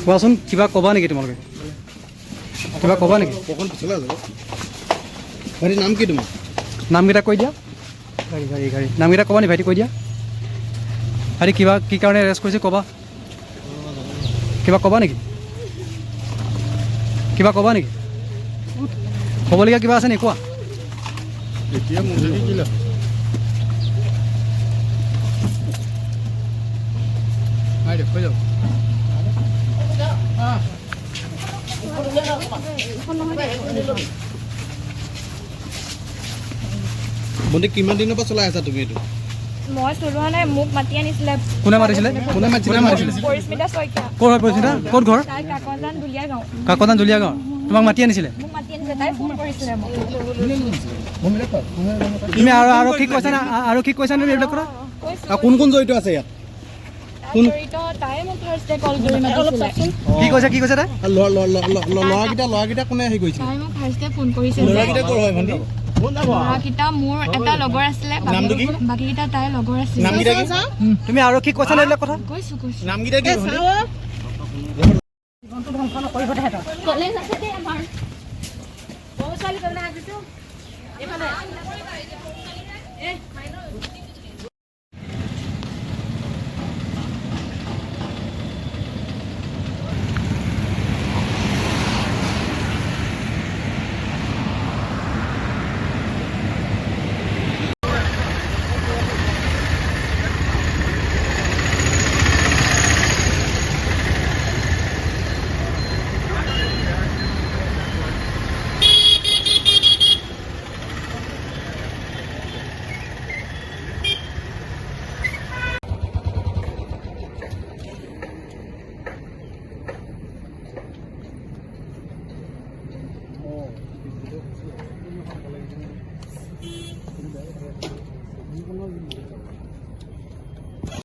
কোৱাচোন কিবা ক'বা নেকি তোমালোকে কিবা ক'বা নেকি অকণ পিছলৈ যাব ভাইটি নাম কি তোমাৰ নামকেইটা কৈ দিয়া গাড়ী নামকেইটা ক'বা নি ভাইটি কৈ দিয়া ভাইটি কিবা কি কাৰণে এৰেষ্ট কৰিছে ক'বা কিবা ক'বা নেকি ক'বলগীয়া কিবা আছে নেকি কোৱা এতিয়া মোৰ দেখি কি লাভ হৈ যাব বন্ধু কিমান দিনৰ পৰা চলাই আছা তুমি এইটো মই চলোৱা নাই মোক মাতি আনিছিলে কোনে মাতিছিলে পৰিস্মিতা শইকীয়া ক'ত হয় পৰিস্মিতা ক'ত ঘৰ তাই কাকজান দুলীয়া গাঁও কাকজান দুলীয়া গাঁও তোমাক মাতি আনিছিলে মোক মাতি আনিছিলে তাই ফোন কৰিছিলে মোক তুমি আৰু কি কৈছা না আৰু কি কৈছা নে এইবিলাক কথা কোন কোন জড়িত আছে ইয়াত তাই মোক ফাৰ্ষ্টে কল কৰি মাতিছিলে কি কৈছে তাই ল'ৰাকেইটা কোনে হেৰি কৰিছে তাই মোক ফাৰ্ষ্টে ফোন কৰিছিল ল'ৰাকেইটা ক'ৰ হয় ভণ্টি ল'ৰাকেইটা মোৰ এটা লগৰ আছিলে বাকীকেইটা তাইৰ লগৰ আছিলে নামকেইটা কি তুমি আৰু কি কৈছা নে এইবিলাক কথা কৈছো নামকেইটা কি ভণ্টি কলেজ আছে দেই আমাৰ বহুত ছোৱালী ক'বলৈ আহিছো এইফালে